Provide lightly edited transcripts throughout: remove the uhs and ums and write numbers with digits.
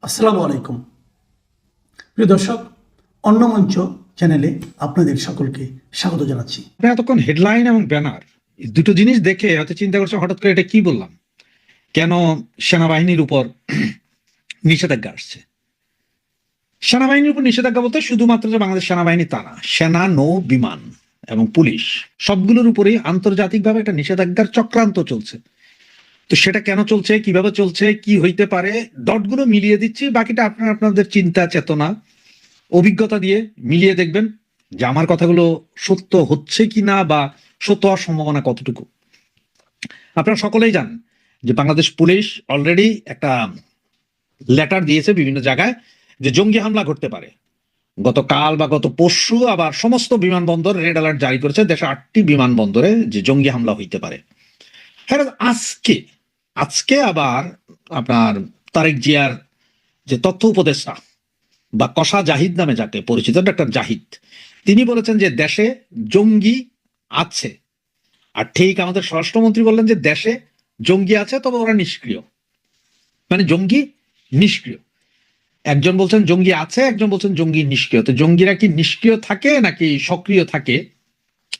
আসসালামু আলাইকুম প্রিয় দর্শক, অন্য মঞ্চ চ্যানেলে আপনাদের সকলকে স্বাগত জানাচ্ছি। আপনি এতক্ষণ হেডলাইন এবং ব্যানার দুটো জিনিস দেখে হয়তো চিন্তা করছে হঠাৎ করে এটা কি বললাম, কেন সেনাবাহিনীর উপর নিষেধাজ্ঞা আসছে। সেনাবাহিনীর উপর নিষেধাজ্ঞা বলতে শুধুমাত্র যে বাংলাদেশ সেনাবাহিনী তা না, সেনা, নৌ, বিমান এবং পুলিশ সবগুলোর উপরেই আন্তর্জাতিকভাবে একটা নিষেধাজ্ঞার চক্রান্ত চলছে। তো সেটা কেন চলছে, কিভাবে চলছে, কি হইতে পারে, ডটগুলো মিলিয়ে দিচ্ছি। বাকিটা আপনারা আপনাদের চিন্তা, চেতনা, অভিজ্ঞতা দিয়ে মিলিয়ে দেখবেন যে আমার কথাগুলো সত্য হচ্ছে কিনা বা সত্য হওয়ার সম্ভাবনা কতটুকু। আপনারা সকলেই জানেন যে বাংলাদেশ পুলিশ অলরেডি একটা লেটার দিয়েছে বিভিন্ন জায়গায় যে জঙ্গি হামলা ঘটতে পারে। গতকাল বা গত পরশু আবার সমস্ত বিমানবন্দর রেড অ্যালার্ট জারি করেছে, দেশে 8টি বিমানবন্দরে যে জঙ্গি হামলা হইতে পারে। হ্যাঁ, আজকে আজকে আবার আপনার তারেক জিয়ার যে তথ্য উপদেষ্টা বা কসা জাহিদ নামে যাকে পরিচিত, ডক্টর জাহিদ, তিনি বলেছেন যে দেশে জঙ্গি আছে। আর ঠিক আমাদের স্বরাষ্ট্রমন্ত্রী বললেন যে দেশে জঙ্গি আছে, তবে ওরা নিষ্ক্রিয়। মানে জঙ্গি নিষ্ক্রিয়। একজন বলছেন জঙ্গি আছে, একজন বলছেন জঙ্গি নিষ্ক্রিয়। তো জঙ্গিরা কি নিষ্ক্রিয় থাকে নাকি সক্রিয় থাকে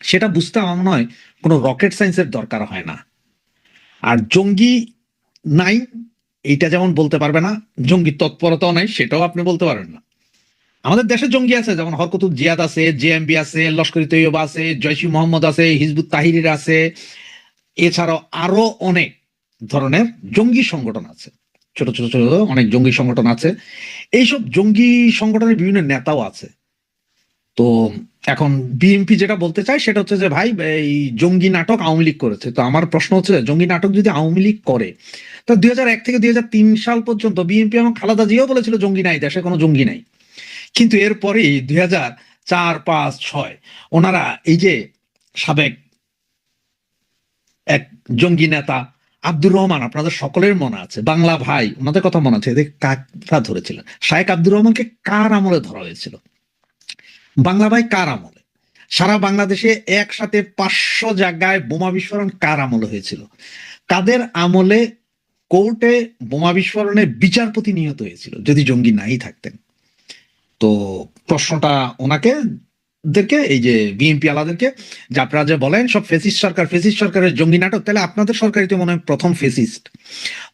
সেটা বুঝতে আমার মনে হয় কোনো রকেট সায়েন্সের দরকার হয় না। আর জঙ্গি নাই এইটা যেমন বলতে পারবে না, জঙ্গি তৎপরতাও নাই সেটাও আপনি বলতে পারবেন না। আমাদের দেশে জঙ্গি আছে, যেমন হরকতুল জিয়াদ আছে, জেএমবি আছে, লস্করি তৈয়বা আছে, জয়সি মোহাম্মদ আছে, হিজবুত তাহিরির আছে, এছাড়াও আরো অনেক ধরনের জঙ্গি সংগঠন আছে, ছোট ছোট ছোট অনেক জঙ্গি সংগঠন আছে। এইসব জঙ্গি সংগঠনের বিভিন্ন নেতাও আছে। তো এখন বিএনপি যেটা বলতে চায় সেটা হচ্ছে যে ভাই, এই জঙ্গি নাটক আওয়ামী লীগ করেছে। তো আমার প্রশ্ন হচ্ছে, জঙ্গি নাটক যদি আওয়ামী লীগ করে, তো 2001 থেকে 2003 সাল পর্যন্ত বিএনপি এবং খালেদা জিয়াও বলেছিল জঙ্গি নাই, দেশে কোনো জঙ্গি নাই। কিন্তু এরপরেই 2004, 5, 6 ওনারা এই যে সাবেক এক জঙ্গি নেতা আব্দুর রহমান, আপনাদের সকলের মনে আছে, বাংলা ভাই, ওনাদের কথা মনে আছে, এদের কারা ধরেছিলেন? শায়েক আব্দুর রহমানকে কার আমলে ধরা হয়েছিল? বাংলা ভাই কার আমলে? সারা বাংলাদেশে একসাথে 500 জায়গায় বোমা বিস্ফোরণ কার আমলে হয়েছিল? কাদের আমলে কোর্টে বোমা বিস্ফোরণে বিচারপতি নিহত হয়েছিল যদি জঙ্গি নাই থাকতেন? তো প্রশ্নটা ওনাকে দেরকে, এই যে বিএনপি আলাদেরকে, যে আপনারা যে বলেন সব ফেসিস্ট সরকার, ফেসিস্ট সরকারের জঙ্গি নাটক, তাহলে আপনাদের সরকারই তো মনে হয় প্রথম ফেসিস্ট।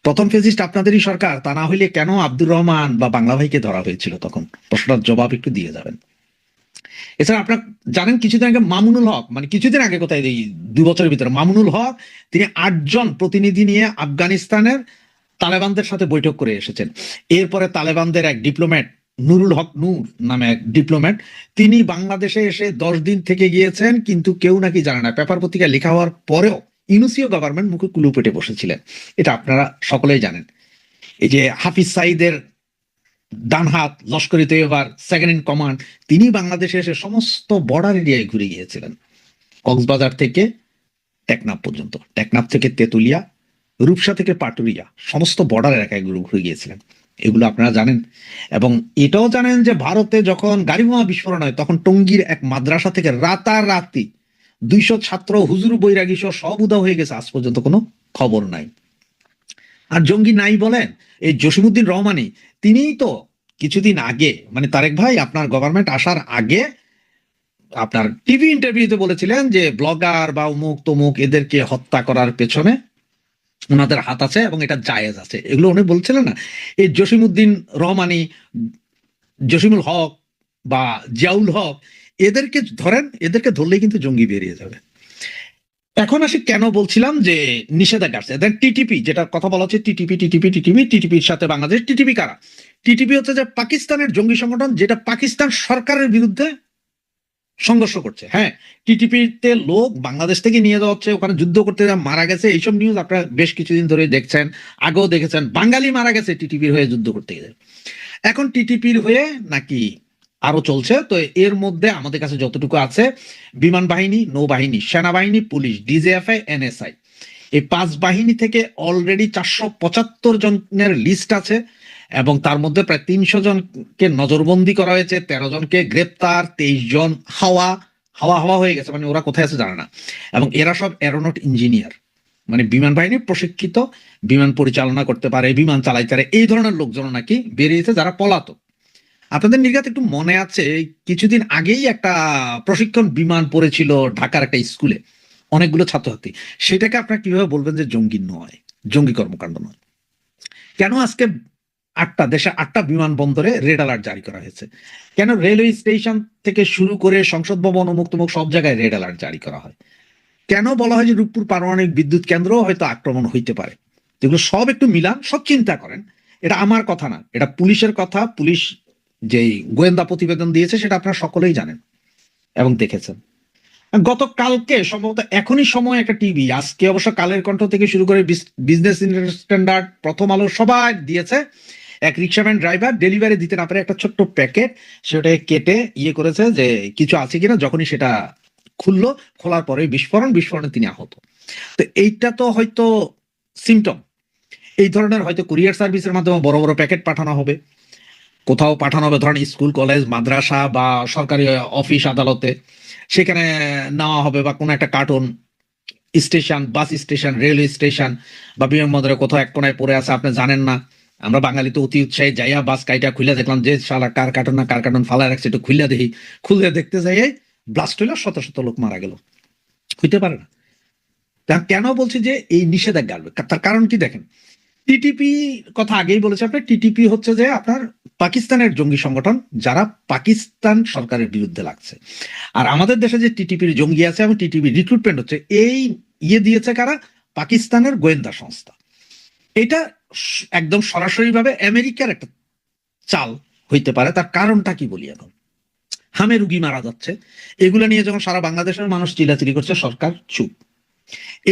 প্রথম ফেসিস্ট আপনাদেরই সরকার। তা না হইলে কেন আব্দুর রহমান বা বাংলা ভাইকে ধরা হয়েছিল তখন? প্রশ্নটার জবাব একটু দিয়ে যাবেন। এছাড়া আপনারা জানেন কিছুদিন আগে মামুনুল হক, মানে কিছুদিন আগে কোথায়, এই 2 বছরের ভিতরে মামুনুল হক, তিনি 8জন প্রতিনিধি নিয়ে আফগানিস্তানের তালেবানদের সাথে বৈঠক করে এসেছেন। এরপরে তালেবানদের এক ডিপ্লোম্যাট নুরুল হক নূর নামে এক ডিপ্লোম্যাট, তিনি বাংলাদেশে এসে 10 দিন থেকে গিয়েছেন, কিন্তু কেউ নাকি জানে না। পেপার পত্রিকায় লেখা হওয়ার পরেও ইউনুসীয় গভর্নমেন্ট মুখে কুলু পেটে বসেছিলেন। এটা আপনারা সকলেই জানেন। এই যে হাফিজ সাইদের ডান হাত, লস্করি তৈয়বার সেকেন্ড ইন কমান্ড, তিনি বাংলাদেশে এসে সমস্ত বর্ডার এরিয়ায় ঘুরে গিয়েছিলেন, কক্সবাজার থেকে টেকনাফ পর্যন্ত, টেকনাফ থেকে তেতুলিয়া, রূপসা থেকে পাটুরিয়া, সমস্ত বর্ডার এলাকায় ঘুরে গিয়েছিলেন। এগুলো আপনারা জানেন। এবং এটাও জানেন যে ভারতে যখন গাড়ি বোমা বিস্ফোরণ হয়, তখন টঙ্গীর এক মাদ্রাসা থেকে রাতারাতি 200 ছাত্র, হুজুর, বৈরাগী সহ সব উধাও হয়ে গেছে, আজ পর্যন্ত কোনো খবর নাই। আর জঙ্গি নাই বলেন, এই জসিমউদ্দিন রহমানি, তিনিই তো কিছুদিন আগে, মানে তারেক ভাই আপনার গভর্নমেন্ট আসার আগে আপনার টিভি ইন্টারভিউতে বলেছিলেন যে ব্লগার বা অমুক তমুক এদেরকে হত্যা করার পেছনে ওনাদের হাত আছে এবং এটা জায়েজ আছে। এগুলো উনি বলছিলেন না? এই জসিমউদ্দিন রহমানি, জসিমুল হক বা জিয়াউল হক, এদেরকে ধরেন, এদেরকে ধরলেই কিন্তু জঙ্গি বেরিয়ে যাবে। এখন আসি কেন বলছিলাম যে নিষেধাজ্ঞা আসছে। দেন টিটিপি, যেটা কথা বলা হচ্ছে, টিটিপির সাথে বাংলাদেশ। টিটিপি কারা? টিটিপি হচ্ছে যে পাকিস্তানের জঙ্গি সংগঠন, যেটা পাকিস্তান সরকারের বিরুদ্ধে সংঘর্ষ করছে। হ্যাঁ, টিটিপিতে লোক বাংলাদেশ থেকে নিয়ে যাওয়া হচ্ছে, ওখানে যুদ্ধ করতে মারা গেছে, এইসব নিউজ আপনারা বেশ কিছুদিন ধরে দেখছেন, আগেও দেখেছেন। বাঙালি মারা গেছে টিটিপির হয়ে যুদ্ধ করতে গেছে। এখন টিটিপির হয়ে নাকি আরো চলছে। তো এর মধ্যে আমাদের কাছে যতটুকু আছে, বিমান বাহিনী, নৌবাহিনী, সেনাবাহিনী, পুলিশ, ডিজিএফআই, এনএসআই, এই 5 বাহিনী থেকে অলরেডি 475 জনের লিস্ট আছে, এবং তার মধ্যে প্রায় 300 জনকে নজরবন্দি করা হয়েছে, 13 জনকে গ্রেপ্তার, 23 জন হাওয়া হাওয়া হাওয়া হয়ে গেছে, মানে ওরা কোথায় আছে জানে না। এবং এরা সব এরোনট ইঞ্জিনিয়ার, মানে বিমান বাহিনী প্রশিক্ষিত, বিমান পরিচালনা করতে পারে, বিমান চালাইতে পারে, এই ধরনের লোকজন নাকি বেরিয়েছে যারা পলাতক। আপনাদের নির্ঘাত একটু মনে আছে কিছুদিন আগেই একটা প্রশিক্ষণ বিমান পড়েছিল ঢাকার একটা স্কুলে, অনেকগুলো ছাত্রছাত্রী। সেটাকে আপনারা কিভাবে বলবেন যে জঙ্গি নয়, জঙ্গি কর্মকাণ্ড নয়? কেন আজকে দেশে 8টা বিমানবন্দরে রেড অ্যালার্ট জারি করা হয়েছে? কেন রেলওয়ে স্টেশন থেকে শুরু করে সংসদ ভবন অমুক তমুক সব জায়গায় রেড অ্যালার্ট জারি করা হয়? কেন বলা হয় যে রূপপুর পারমাণবিক বিদ্যুৎ কেন্দ্র হয়তো আক্রমণ হইতে পারে? যেগুলো সব একটু মিলান, সব চিন্তা করেন। এটা আমার কথা না, এটা পুলিশের কথা। পুলিশ যেই গোয়েন্দা প্রতিবেদন দিয়েছে সেটা আপনারা সকলেই জানেন এবং দেখেছেন। গতকালকে সম্ভবত এখনই সময় একটা টিভি, আজকে অবশ্য কালের কণ্ঠ থেকে শুরু করে বিজনেস স্ট্যান্ডার্ড, প্রথম আলো সবাই দিয়েছে, এক রিক্সাম্যান ড্রাইভার ডেলিভারি দিতে না পারে একটা ছোট্ট প্যাকেট, সেটাকে কেটে করেছে যে কিছু আছে কিনা, যখনই সেটা খুললো, খোলার পরে বিস্ফোরণে তিনি আহত। তো এইটা তো হয়তো সিমটম। এই ধরনের হয়তো কুরিয়ার সার্ভিসের মাধ্যমে বড় বড় প্যাকেট পাঠানো হবে, কোথাও পাঠানো হবে, ধরেন স্কুল কলেজ মাদ্রাসা বা সরকারি অফিস আদালতে, সেখানে নেওয়া হবে, বা কোনো একটা cartoon station, bus station, railway station বা বিমানবন্দরে কোথাও এক কোনায় পড়ে আছে, আপনি জানেন না। আমরা বাঙালি তো অতি উৎসাহী, যাইয়া বাস কাইটা খুলে দেখলাম যে শালা কার কার্টুন ফালা রাখছে, একটু খুলে দেখি, খুলে দেখতে যাই ব্লাস্ট হইলো, শত শত লোক মারা গেল। হইতে পারে না। কেন বলছি যে এই নিষেধাজ্ঞা আসবে, তার কারণ কি দেখেন, টিটিপি কথা আগেই বলেছে আপনার, টিটিপি হচ্ছে যে আপনার পাকিস্তানের জঙ্গি সংগঠন, যারা পাকিস্তান সরকারের বিরুদ্ধে লাগছে। আর আমাদের দেশে যে টিটিপির জঙ্গি আছে এবং টিটিপি রিক্রুটমেন্ট হচ্ছে, এই দিয়েছে কারা? পাকিস্তানের গোয়েন্দা সংস্থা। এটা একদম সরাসরি ভাবে আমেরিকার একটা চাল হইতে পারে। তার কারণটা কি বলি এখন, হামে রুগী মারা যাচ্ছে, এগুলো নিয়ে যখন সারা বাংলাদেশের মানুষ চিল্লাচিল্লি করছে, সরকার চুপ।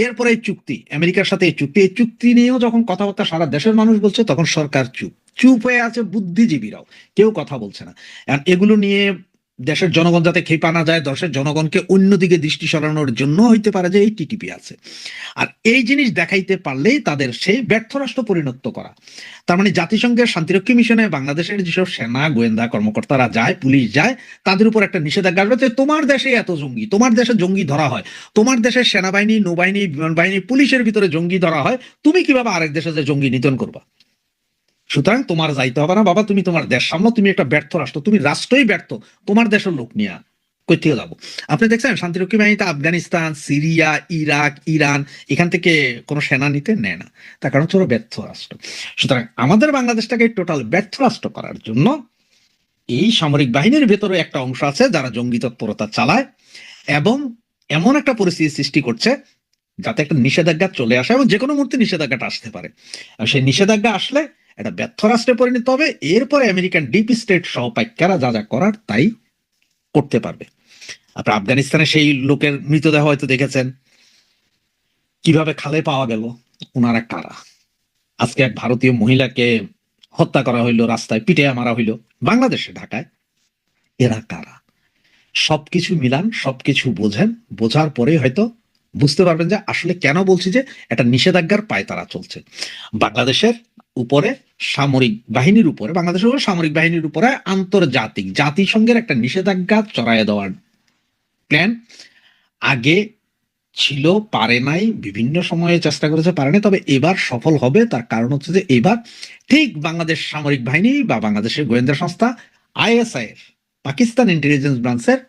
এরপরে এই চুক্তি, আমেরিকার সাথে এই চুক্তি নিয়েও যখন কথাবার্তা সারা দেশের মানুষ বলছে, তখন সরকার চুপ হয়ে আছে, বুদ্ধিজীবীরাও কেউ কথা বলছে না। এগুলো নিয়ে দেশের জনগণ যাতে খেপা না যায়, দেশের জনগণকে অন্যদিকে দৃষ্টি সরানোর জন্য হইতে পারে যে এই টিটিপি আছে। আর এই জিনিস দেখাইতে পারলেই তাদের সেই ব্যর্থ রাষ্ট্র পরিণত করা। তার মানে জাতিসংঘের শান্তিরক্ষী মিশনে বাংলাদেশের যেসব সেনা গোয়েন্দা কর্মকর্তারা যায়, পুলিশ যায়, তাদের উপর একটা নিষেধাজ্ঞা আসবে যে তোমার দেশে এত জঙ্গি, তোমার দেশে জঙ্গি ধরা হয়, তোমার দেশের সেনাবাহিনী, নৌবাহিনী, বিমান বাহিনী, পুলিশের ভিতরে জঙ্গি ধরা হয়, তুমি কিভাবে আরেক দেশে যে জঙ্গি নিধন করবা? সুতরাং তোমার যাইতে হবে না বাবা, তুমি তোমার দেশ সামলো, তুমি একটা ব্যর্থ রাষ্ট্র, তুমি রাষ্ট্রই ব্যর্থ, তোমার দেশের লোক নিয়ে কই থেকে যাবো? আপনি দেখছেন শান্তিরক্ষী বাহিনীতে আফগানিস্তান, সিরিয়া, ইরাক, ইরান, এখান থেকে কোনো সেনা নিতে নেয় না, তার কারণ হচ্ছে ওরা ব্যর্থ রাষ্ট্র। সুতরাং আমাদের বাংলাদেশটাকে টোটাল ব্যর্থ রাষ্ট্র করার জন্য এই সামরিক বাহিনীর ভেতরে একটা অংশ আছে যারা জঙ্গি তৎপরতা চালায়, এবং এমন একটা পরিস্থিতি সৃষ্টি করছে যাতে একটা নিষেধাজ্ঞা চলে আসে, এবং যে কোনো মুহূর্তে নিষেধাজ্ঞাটা আসতে পারে। আর সেই নিষেধাজ্ঞা আসলে এটা ব্যর্থ রাষ্ট্রে পরিণত হবে। এরপরে আমেরিকান ডিপ স্টেট সহ পাইকারা যা যা করার তাই করতে পারবে। আপনার আফগানিস্তানে সেই লোকের মৃতদেহ হয়তো দেখেছেন, কিভাবে খালে পাওয়া গেল, ওনারা কারা? আজকে এক ভারতীয় মহিলাকে হত্যা করা হইলো, রাস্তায় পিটে মারা হইলো বাংলাদেশে, ঢাকায়। এরা কারা? সবকিছু মিলান, সবকিছু বোঝেন, বোঝার পরে হয়তো বুঝতে পারবেন যে আসলে কেন বলছি যে একটা নিষেধাজ্ঞার পায়তারা চলছে বাংলাদেশের উপরে, সামরিক বাহিনীর উপরে, বাংলাদেশের সামরিক বাহিনীর উপরে আন্তর্জাতিক জাতিসংঘের একটা নিষেধাজ্ঞা চড়াইয়া দেওয়ার প্ল্যান আগে ছিল, পারে নাই, বিভিন্ন সময়ে চেষ্টা করেছে, পারে নাই, তবে এবার সফল হবে। তার কারণ হচ্ছে যে এবার ঠিক বাংলাদেশ সামরিক বাহিনী বা বাংলাদেশের গোয়েন্দা সংস্থা আইএসআই এর, পাকিস্তান ইন্টেলিজেন্স ব্রাঞ্চের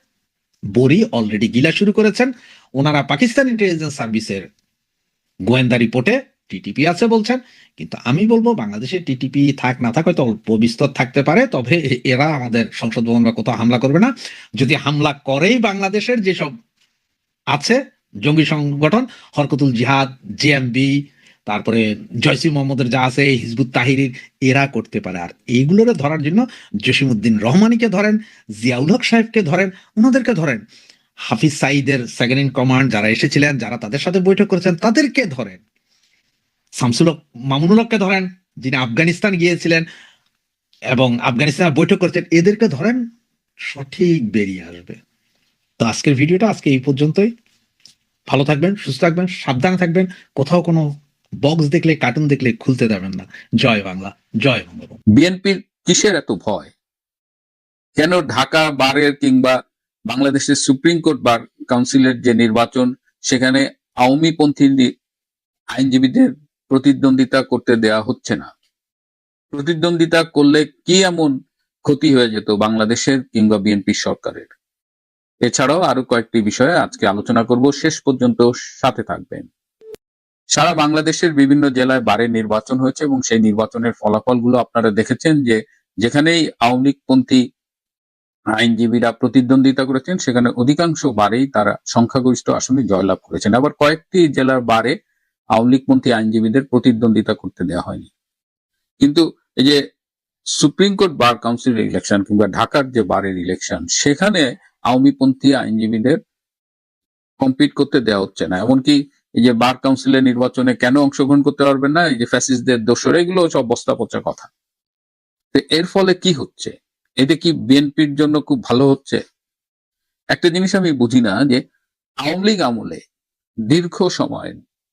বড়ি অলরেডি গিলা শুরু করেছেন। ওনারা পাকিস্তান ইন্টেলিজেন্স সার্ভিসের গোয়েন্দা রিপোর্টে টিটিপি আছে বলছেন, কিন্তু আমি বলবো বাংলাদেশের টিটিপি থাক না থাক, হয়তো অল্প বিস্তর থাকতে পারে, তবে এরা আমাদের সংসদ ভবন বা কোথাও হামলা করবে না। যদি হামলা করেই বাংলাদেশের যেসব আছে জঙ্গি সংগঠন, হরকতুল জিহাদ, জেএমবি, তারপরে জয়সি মোহাম্মদের যা আছে, হিজবুত তাহিরির, এরা করতে পারে। আর এইগুলোরে ধরার জন্য জসিমউদ্দিন রহমানিকে ধরেন, জিয়াউল হক সাহেবকে ধরেন, ওনাদেরকে ধরেন, হাফিজ সাইদের সেকেন্ড ইন কমান্ড যারা এসেছিলেন, যারা তাদের সাথে বৈঠক করেছেন, তাদেরকে ধরেন, শামসুল হক মামুনুল হককে ধরেন, যিনি আফগানিস্তান গিয়েছিলেন এবং আফগানিস্তানে বৈঠক করেছেন, এদেরকে ধরেন, সঠিক বেরিয়ে আসবে। তো আজকের ভিডিওটা আজকে এই পর্যন্তই। ভালো থাকবেন, সুস্থ থাকবেন, সাবধানে থাকবেন, কোথাও কোনো বক্স দেখলে, কার্টুন দেখলে খুলতে দেবেন না। জয় বাংলা, জয় বঙ্গবন্ধু। বিএনপির কিসের এত ভয়? কেন ঢাকা বারের কিংবা বাংলাদেশের সুপ্রিম কোর্ট বার কাউন্সিলের যে নির্বাচন, সেখানে আওয়ামীপন্থী আইনজীবীদের প্রতিদ্বন্দ্বিতা করতে দেয়া হচ্ছে না। প্রতিদ্বন্দ্বিতা করলে কি এমন ক্ষতি হয়ে যেত বাংলাদেশের কিংবা বিএনপি সরকারের? এছাড়াও আরো কয়েকটি বিষয়ে আজকে আলোচনা করব, শেষ পর্যন্ত সাথে থাকবেন। সারা বাংলাদেশের বিভিন্ন জেলায় বারের নির্বাচন হয়েছে এবং সেই নির্বাচনের ফলাফলগুলো আপনারা দেখেছেন যে যেখানেই আওয়ামী লীগপন্থী আইনজীবীরা প্রতিদ্বন্দ্বিতা করেছেন সেখানে অধিকাংশ বারেই তারা সংখ্যাগরিষ্ঠ আসনে জয়লাভ করেছেন। আবার কয়েকটি জেলার বারে আওয়ামী লীগপন্থী আইনজীবীদের প্রতিদ্বন্দ্বিতা করতে দেওয়া হয়নি। কিন্তু এই যে সুপ্রিম কোর্ট বার কাউন্সিলের ইলেকশন কিংবা ঢাকার যে বারের ইলেকশন, সেখানে আওয়ামীপন্থী আইনজীবীদের কম্পিট করতে দেওয়া হচ্ছে না। এমনকি এই যে বার কাউন্সিলের নির্বাচনে কেন অংশগ্রহণ করতে পারবেন না, এই যে ফ্যাসিস্টদের দোষর, এগুলো সব বস্তা পচা কথা। তো এর ফলে কি হচ্ছে? এটা কি বিএনপির জন্য খুব ভালো হচ্ছে? একটা জিনিস আমি বুঝি না যে আওয়ামী লীগ আমলে দীর্ঘ সময়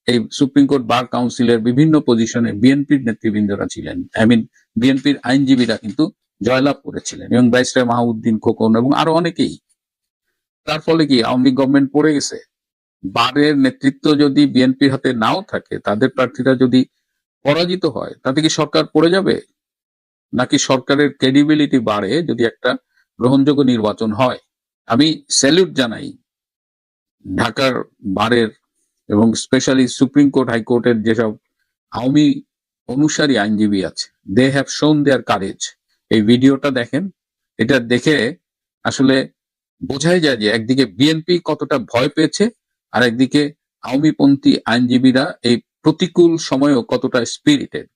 এই সুপ্রিম কোর্ট বার কাউন্সিলের বিভিন্ন পজিশনে বিএনপির নেতৃবৃন্দরা ছিলেন, বিএনপির আইনজীবীরা কিন্তু জয়লাভ করেছিলেন, এবং ব্যারিস্টার মাহমুদ্দিন খোকন এবং আরো অনেকেই। তার ফলে কি আওয়ামী লীগ গভর্নমেন্ট পড়ে গেছে? বারের নেতৃত্ব যদি বিএনপির হাতে নাও থাকে, তাদের প্রার্থীরা যদি পরাজিত হয়, তাতে কি সরকার পড়ে যাবে? নাকি সরকারের ক্রেডিবিলিটি বাড়ে যদি একটা গ্রহণযোগ্য নির্বাচন হয়? আমি স্যালুট জানাই ঢাকার বারের এবং স্পেশালি সুপ্রিম কোর্ট হাইকোর্টের যেসব আওয়ামী অনুসারী আইনজীবী আছে, দে হ্যাভ শোন দেয়ার কারেজ। এই ভিডিওটা দেখেন, এটা দেখে আসলে বোঝাই যায় যে একদিকে বিএনপি কতটা ভয় পেয়েছে, আর একদিকে আওয়ামীপন্থী আইনজীবীরা এই প্রতিকূল সময়েও কতটা স্পিরিটেড।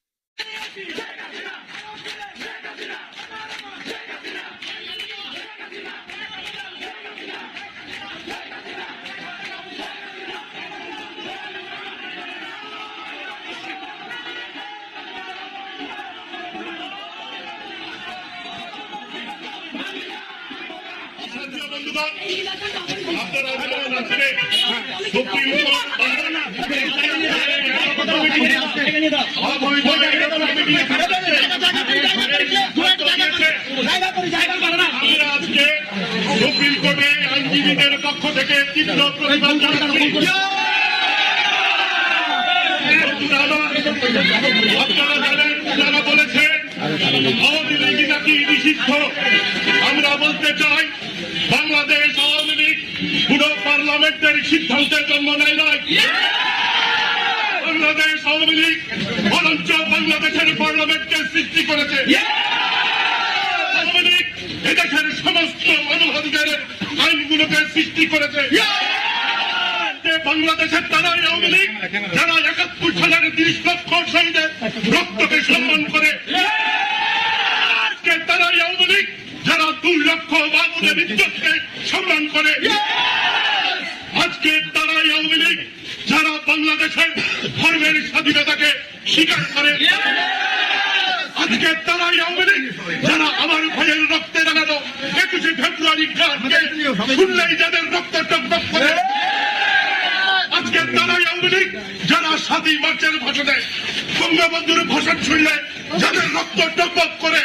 আপনারা যারা আজকে সুপ্রিম কোর্ট আমরা আজকে সুপ্রিম কোর্টে আইনজীবীদের পক্ষ থেকে তীব্র প্রতিবাদ জানাচ্ছি। আপনারা জানেন, যারা বলেছে আওয়ামী লীগ নাকি নিষিদ্ধ, আমরা বলতে চাই বাংলাদেশ আওয়ামী লীগ পুরো পার্লামেন্টের সিদ্ধান্তের জন্ম নেয় নাই। বাংলাদেশ আওয়ামী লীগ বরঞ্চ বাংলাদেশের পার্লামেন্টকে সৃষ্টি করেছে। আওয়ামী লীগ এদেশের সমস্ত মানবাধিকারের আইনগুলোকে সৃষ্টি করেছে। বাংলাদেশের তারাই আওয়ামী লীগ যারা ৭১ সালের ৩০ লক্ষ শহীদের রক্তকে সম্মান করে, তারাই আওয়ামী লীগ যারা ২ লক্ষ বাবুদের ইজ্জতকে সম্মান করে, আজকে তারাই আওয়ামী লীগ যারা বাংলাদেশের ধর্মের স্বাধীনতাকে স্বীকার করে, আজকে তারাই আওয়ামী লীগ যারা আমার ভাইয়ের রক্তে রাঙানো ২১শে ফেব্রুয়ারি গানকে শুনলেই যাদের রক্ত টকবক করে, আজকে তারাই আওয়ামী লীগ যারা ৭ই মার্চের ভাষণে বঙ্গবন্ধুর ভাষণ শুনলে যাদের রক্ত টকবক করে,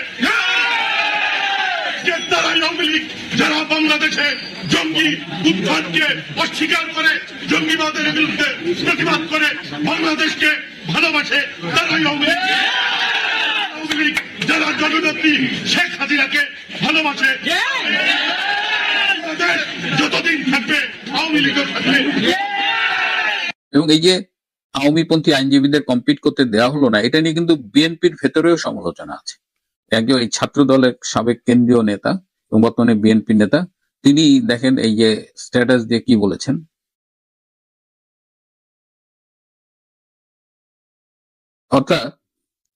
তারাই আওয়ামী লীগ যারা বাংলাদেশে জঙ্গি উত্থানকে অস্বীকার করে, জঙ্গিবাদের বিরুদ্ধে প্রতিবাদ করে, বাংলাদেশকে ভালোবাসে, তারাই আওয়ামী লীগ যারা জননেত্রী শেখ হাসিনাকে ভালোবাসে। বাংলাদেশ যতদিন থাকবে আওয়ামী লীগের থাকবে। এবং এই যে আওয়ামীপন্থী আইনজীবীদের কম্পিট করতে দেওয়া হলো না, এটা নিয়ে কিন্তু বিএনপির ভেতরেও সমালোচনা আছে। একজন এই ছাত্র দলের সাবেক কেন্দ্রীয় নেতা এবং বর্তমানে বিএনপি নেতা, তিনি দেখেন এই যে স্ট্যাটাস দিয়ে কি বলেছেন। অর্থাৎ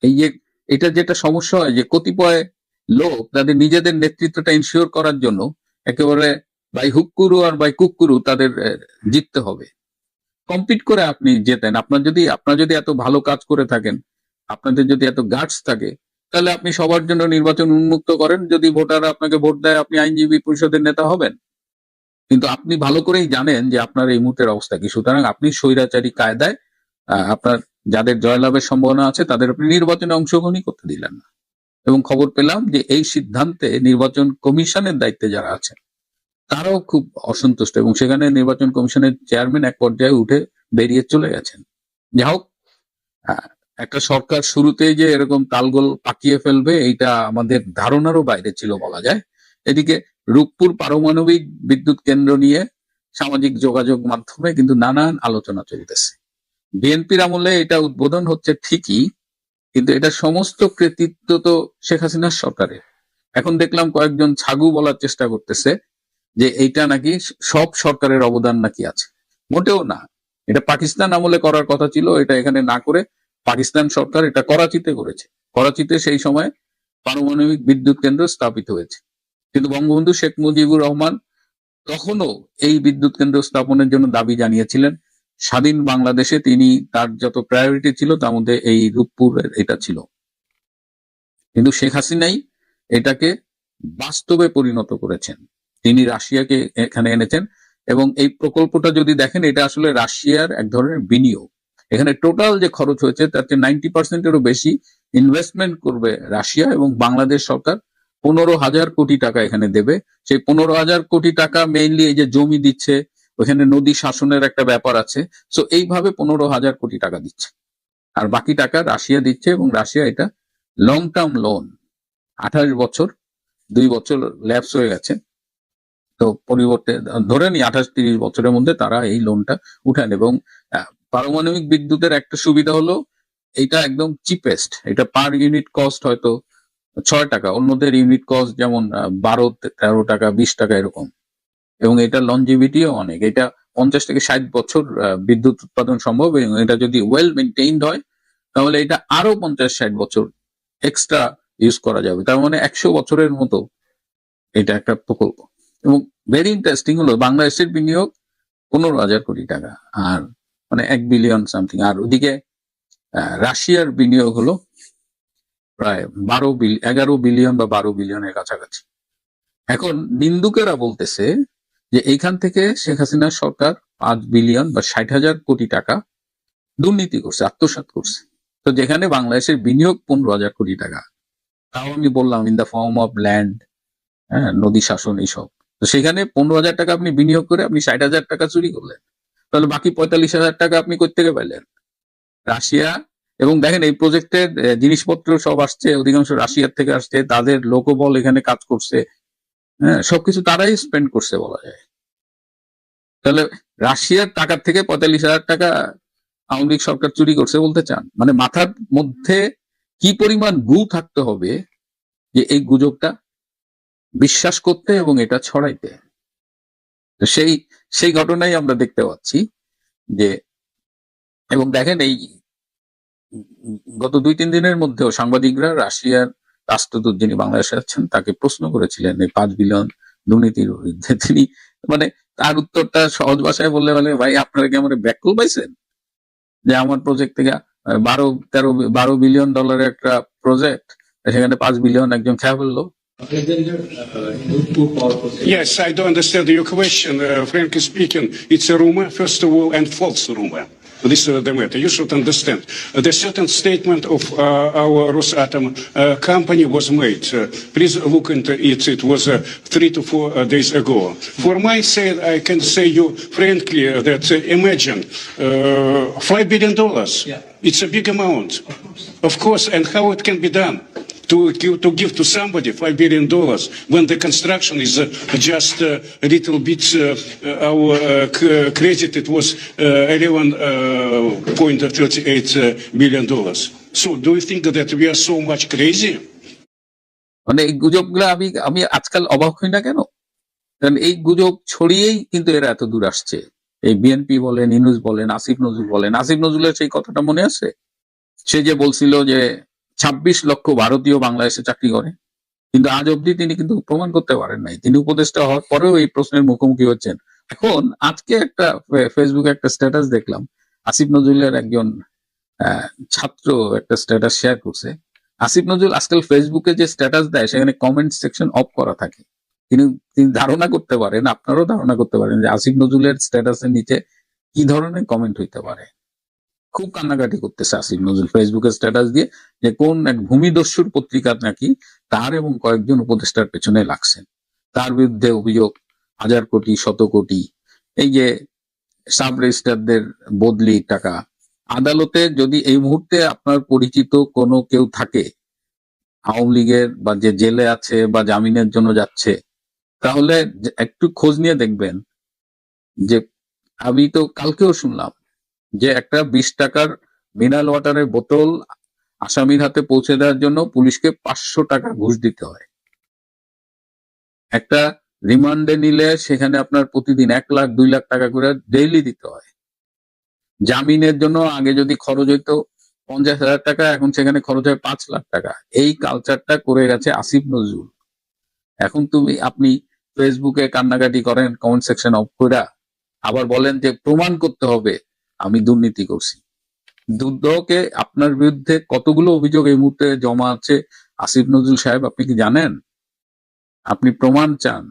এই যে এটা যেটা সমস্যা হয় যে কতিপয় লোক তাদের নিজেদের নেতৃত্বটা ইনশিওর করার জন্য একেবারে বাই হুক্কুরু আর বাই কুক্কুরু তাদের জিততে হবে। কম্পিট করে আপনি জেতেন। আপনার যদি এত ভালো কাজ করে থাকেন, আপনাদের যদি এত গার্ডস থাকে, তাহলে আপনি সবার জন্য নির্বাচন উন্মুক্ত করেন। যদি ভোটাররা আপনাকে ভোট দেয়, আপনি আইনজীবী পরিষদের নেতা হবেন। কিন্তু আপনি ভালো করেই জানেন যে আপনার এই মুহূর্তের অবস্থা কি। সুতরাং আপনি স্বৈরাচারী কায়দায় আপনার যাদের জয়লাভের সম্ভাবনা আছে তাদের আপনি নির্বাচনে অংশগ্রহণই করতে দিলেন না। এবং খবর পেলাম যে এই সিদ্ধান্তে নির্বাচন কমিশনের দায়িত্বে যারা আছেন তারাও খুব অসন্তুষ্ট, এবং সেখানে নির্বাচন কমিশনের চেয়ারম্যান এক পর্যায়ে উঠে বেরিয়ে চলে গেছেন। যাই হোক, একটা সরকার শুরুতেই যে এরকম তালগোল পাকিয়ে ফেলবে এইটা আমাদের ধারণারও বাইরে ছিল বলা যায়। এদিকে রূপপুর পারমাণবিক বিদ্যুৎ কেন্দ্র নিয়ে সামাজিক যোগাযোগ মাধ্যমে কিন্তু নানান আলোচনা চলতেছে। বিএনপির আমলে এটা উদ্বোধন হচ্ছে ঠিকই, কিন্তু এটা সমস্ত কৃতিত্ব তো শেখ হাসিনার সরকারের। এখন দেখলাম কয়েকজন ছাগু বলার চেষ্টা করতেছে যে এইটা নাকি সব সরকারের অবদান নাকি আছে। মোটেও না, এটা পাকিস্তান আমলে করার কথা ছিল, এটা এখানে না করে পাকিস্তান সরকার এটা করাচিতে করেছে। করাচিতে সেই সময় পারমাণবিক বিদ্যুৎ কেন্দ্র স্থাপিত হয়েছে, কিন্তু বঙ্গবন্ধু শেখ মুজিবুর রহমান তখনও এই বিদ্যুৎ কেন্দ্র স্থাপনের জন্য দাবি জানিয়েছিলেন। স্বাধীন বাংলাদেশে তিনি তার যত প্রায়োরিটি ছিল তার মধ্যে এই রূপপুরের এটা ছিল, কিন্তু শেখ হাসিনাই এটাকে বাস্তবে পরিণত করেছেন। তিনি রাশিয়াকে এখানে এনেছেন এবং এই প্রকল্পটা যদি দেখেন এটা আসলে রাশিয়ার এক ধরনের বিনিয়োগ। এখানে টোটাল যে খরচ হয়েছে তার 90%-এরও বেশি ইনভেস্টমেন্ট করবে রাশিয়া, এবং বাংলাদেশ সরকার 15,000 কোটি টাকা এখানে দেবে। সেই 15,000 কোটি টাকা মেইনলি এই যে জমি দিচ্ছে, ওখানে নদী শাসনের একটা ব্যাপার আছে, সো এইভাবে 15,000 কোটি টাকা দিচ্ছে, আর বাকি টাকা রাশিয়া দিচ্ছে। এবং রাশিয়া এটা লং টার্ম লোন, 28 বছর, 2 বছর ল্যাপস হয়ে গেছে, তো পরিবর্তে ধরে নি 28-30 বছরের মধ্যে তারা এই লোনটা উঠান। এবং পারমাণবিক বিদ্যুতের একটা সুবিধা হলো এটা একদম চিপেস্ট, এটা পার ইউনিট কস্ট হয়তো 6 টাকা, অন্যদের ইউনিট কস্ট যেমন 12-13 টাকা, 20 টাকা এরকম। এবং এটা লনজিভিটিও অনেক, এটা 50 থেকে 60 বছর বিদ্যুৎ উৎপাদন সম্ভব, এবং এটা যদি ওয়েল মেনটেইনড হয় তাহলে এটা আরো 50-60 বছর এক্সট্রা ইউজ করা যাবে। তার মানে 100 বছরের মতো এটা একটা প্রকল্প। এবং ভেরি ইন্টারেস্টিং হলো বাংলাদেশের বিনিয়োগ 15,000 কোটি টাকা, আর মানে 1 বিলিয়ন সামথিং, আর ওদিকে রাশিয়ার বিনিয়োগ হলো প্রায় 11 বিলিয়ন বা 12 বিলিয়নের কাছাকাছি। এখন নিন্দুকেরা বলতেছে যে এইখান থেকে শেখ হাসিনার সরকার 5 বিলিয়ন বা 60,000 কোটি টাকা দুর্নীতি করছে, আত্মসাৎ করছে। তো যেখানে বাংলাদেশের বিনিয়োগ 15,000 কোটি টাকা, তাও আমি বললাম in the form of land, নদী শাসন এইসব, তো সেখানে 15,000 টাকা আপনি বিনিয়োগ করে আপনি 60,000 টাকা চুরি করলেন, তাহলে বাকি 45,000 টাকা আপনি কোত্থেকে পেলেন? রাশিয়া। এবং দেখেন এই প্রজেক্টের জিনিসপত্র সব আসছে অধিকাংশ রাশিয়ার থেকে আসছে, তাদের লোকবল এখানে কাজ করছে, সবকিছু তারাই স্পেন্ড করছে বলা যায়। তাহলে রাশিয়ার টাকার থেকে 45,000 টাকা আওয়ামী লীগ সরকার চুরি করছে বলতে চান? মানে মাথার মধ্যে কি পরিমাণ গু থাকতে হবে যে এই গুজবটা বিশ্বাস করতে এবং এটা ছড়াইতে। সেই ঘটনাই আমরা দেখতে পাচ্ছি যে, এবং দেখেন এই গত 2-3 দিনের মধ্যেও সাংবাদিকরা রাশিয়ার রাষ্ট্রদূত যিনি বাংলাদেশে আছেন তাকে প্রশ্ন করেছিলেন এই 5 বিলিয়ন দুর্নীতির বিরুদ্ধে। তিনি মানে তার উত্তরটা সহজ ভাষায় বললে বলে, ভাই আপনারা কি আমার ব্যাককল পাইছেন যে আমার প্রজেক্ট থেকে 12 বিলিয়ন ডলারের একটা প্রজেক্ট, সেখানে 5 বিলিয়ন একজন খেয়ে ফেললো। Yes, I don't understand your question. Frankly speaking, it's a rumor, first of all, and false rumor. This is the matter. You should understand. The certain statement of our Rosatom company was made. Please look into it. It was 3 to 4 days ago. For my side, I can say you frankly that imagine $5 billion. Yeah. It's a big amount. Of course, and how it can be done? To give to somebody $5 billion when the construction is just a little bit our credit, it was $11.38 billion. So do you think that we are so much crazy? মানে এই গুজবগুলো আমি আজকাল অবাক হই না কেন, কারণ এই গুজব ছড়িয়েই কিন্তু এরা এত দূর আসছে। এই বিএনপি বলেন, ইউনূস বলেন, আসিফ নজরুল বলেন। আসিফ নজরুলের সেই কথাটা মনে আছে, সে যে বলছিল যে 26 লক্ষ ভারতীয় বাংলাদেশে চাকরি করে, কিন্তু আজ অব্দি তিনি কিন্তু প্রমাণ করতে পারেন নাই। তিনি উপদেষ্টা হওয়ার পরেও এই প্রশ্নের মুখোমুখি হচ্ছেন। এখন আজকে একটা ফেসবুকে একটা স্ট্যাটাস দেখলাম, আসিফ নজরুলের একজন ছাত্র একটা স্ট্যাটাস শেয়ার করছে। আসিফ নজরুল আজকাল ফেসবুকে যে স্ট্যাটাস দেয় সেখানে কমেন্ট সেকশন অফ করা থাকে। তিনি ধারণা করতে পারেন, আপনারাও ধারণা করতে পারেন যে আসিফ নজরুলের স্ট্যাটাসের নিচে কি ধরনের কমেন্ট হইতে পারে। খুব কান্নাকাটি করতেছে আসিফ নজরুল ফেসবুকে স্ট্যাটাস দিয়ে যে কোন এক ভূমিদস্যুর পত্রিকা নাকি তার এবং কয়েকজন উপদেষ্টার পেছনে লাগছেন, তার বিরুদ্ধে অভিযোগ 1000 কোটি 100 কোটি, এই যে সাব রেজিস্ট্রারদের বদলি টাকা আদালতে যদি এই মুহূর্তে আপনার পরিচিত কোনো কেউ থাকে আওয়ামী লীগের, বা যে জেলে আছে বা জামিনের জন্য যাচ্ছে, তাহলে একটু খোঁজ নিয়ে দেখবেন যে আমি তো কালকেও শুনলাম যে একটা 20 টাকার মিনারেল ওয়াটারের বোতল আসামির হাতে পৌঁছে দেওয়ার জন্য পুলিশকে 500 টাকা ঘুষ দিতে হয়। একটা রিমান্ডে নিলে সেখানে আপনার প্রতিদিন 1 লাখ 2 লাখ টাকা করে ডেইলি দিতে হয়। জামিনের জন্য আগে যদি খরচ হইতো 50,000 টাকা, এখন সেখানে খরচ হয় 5 লাখ টাকা। এই কালচারটা করে গেছে আসিফ নজরুল। এখন আপনি ফেসবুকে কান্নাকাটি করেন, কমেন্ট সেকশন অফ করে, আবার বলেন যে প্রমাণ করতে হবে আমি দুর্নীতি করছি। দুদকে আপনার বিরুদ্ধে কতগুলো অভিযোগ এই মুহূর্তে জমা আছে আসিফ নজরুল সাহেব, আপনি কি জানেন? আপনি প্রমাণ চান,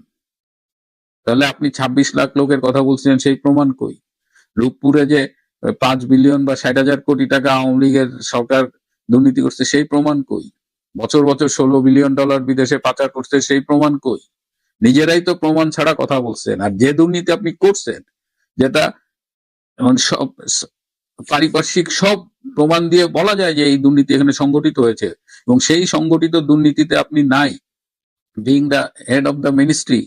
তাহলে আপনি 26 লাখ লোকের কথা বলছিলেন, সেই প্রমাণ কই? রূপপুরে যে 5 বিলিয়ন বা 60,000 কোটি টাকা আওয়ামী লীগের সরকার দুর্নীতি করছে, সেই প্রমাণ কই? বছর বছর $16 বিলিয়ন বিদেশে পাচার করছে, সেই প্রমাণ কই? নিজেরাই তো প্রমাণ ছাড়া কথা বলছেন। আর যে দুর্নীতি আপনি করছেন, যেটা সব পারিপার্শ্বিক সব প্রমাণ দিয়ে বলা যায় যে এই দুর্নীতি এখানে সংগঠিত হয়েছে, এবং সেই সংগঠিত দুর্নীতিতে আপনি নাই, being the head of the ministry,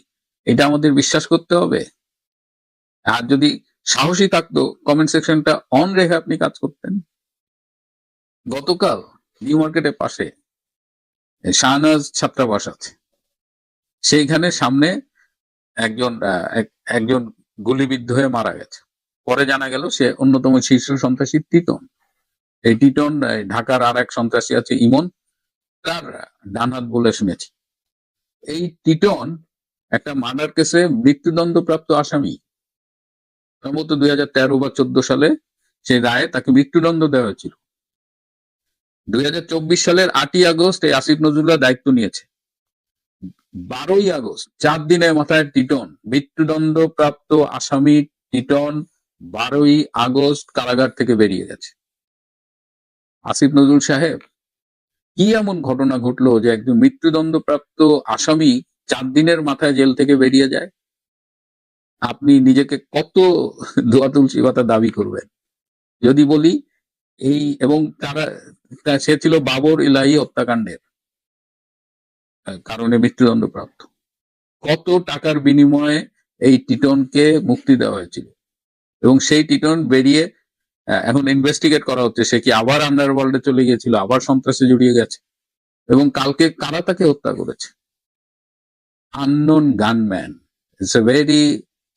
এটা আমাদের বিশ্বাস করতে হবে। আর যদি সাহসী থাকতো কমেন্ট সেকশনটা অন রেখে আপনি কাজ করতেন। গতকাল নিউ মার্কেটের পাশে শাহনাজ ছাত্রাবাস আছে, সেইখানে সামনে একজন গুলিবিদ্ধ হয়ে মারা গেছে। পরে জানা গেল সে অন্যতম শীর্ষ সন্ত্রাসী টিটন। এই টিটন ঢাকার আর এক সন্ত্রাসী আছে ইমন, তার ডানহাত বলে শুনেছি। এই টিটন একটা মার্ডার কেসে মৃত্যুদণ্ডপ্রাপ্ত আসামি। সম্ভবত 2013 বা 14 সালে সেই রায়ে তাকে মৃত্যুদণ্ড দেওয়া হয়েছিল। 2024 সালের 8ই আগস্ট এই আসিফ নজরুলরা দায়িত্ব নিয়েছে। 12ই আগস্ট, 4 দিনের মাথায় টিটন মৃত্যুদণ্ডপ্রাপ্ত আসামি। টিটন 12ই আগস্ট কারাগার থেকে বেরিয়ে গেছে। আসিফ নজরুল সাহেব, কি এমন ঘটনা ঘটলো যে একজন মৃত্যুদণ্ডপ্রাপ্ত আসামি 4 দিনের মাথায় জেল থেকে বেরিয়ে যায়? আপনি নিজেকে কত দোয়া তুলসী পাতা দাবি করবেন? যদি বলি এবং সে ছিল বাবর ইলাহি হত্যাকাণ্ডের কারণে মৃত্যুদণ্ডপ্রাপ্ত। কত টাকার বিনিময়ে এই টিটনকে মুক্তি দেওয়া হয়েছিল, এবং সেই টিটন বেরিয়ে এখন ইনভেস্টিগেট করা হচ্ছে সে কি আবার আন্ডারওয়ার্ল্ডে চলে গিয়েছিল, আবার সন্ত্রাসে জড়িয়ে গেছে, এবং কালকে কারা তাকে হত্যা করেছে। Unknown gunman, it's a very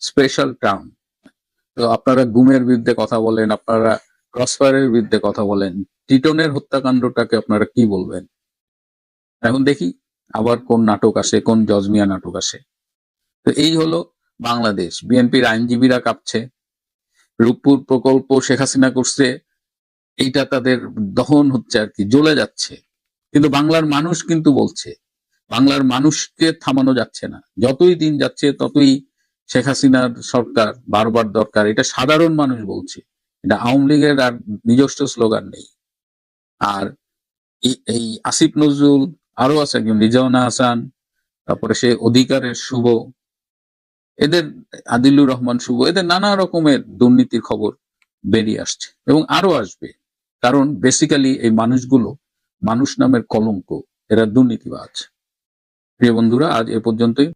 special term. তো আপনারা গুমের বিরুদ্ধে কথা বলেন, আপনারা ক্রসফায়ারের বিরুদ্ধে কথা বলেন, টিটনের হত্যাকাণ্ডটাকে আপনারা কি বলবেন? এখন দেখি আবার কোন নাটক আসে, কোন জজমিয়া নাটক আসে। তো এই হলো বাংলাদেশ। বিএনপির আইনজীবীরা কাঁপছে, রূপপুর প্রকল্প শেখ হাসিনা করছে, এইটা তাদের দহন হচ্ছে আর কি, জ্বলে যাচ্ছে। কিন্তু বাংলার মানুষ কিন্তু বলছে, বাংলার মানুষকে থামানো যাচ্ছে না। যতই দিন যাচ্ছে ততই শেখ হাসিনার সরকার বারবার দরকার, এটা সাধারণ মানুষ বলছে। এটা আওয়ামী লীগের আর নিজস্ব স্লোগান নেই। আর এই আসিফ নজরুল, আরো আছে একজন রিজওয়ানা হাসান, তারপরে সে অধিকারের শুভ, এদের আদিলুর রহমান শুভ, এদের নানা রকমের দুর্নীতির খবর বেরিয়ে আসছে এবং আরো আসবে। কারণ বেসিক্যালি এই মানুষগুলো মানুষ নামের কলঙ্ক, এরা দুর্নীতিবাজ। প্রিয় বন্ধুরা, আজ এ পর্যন্তই।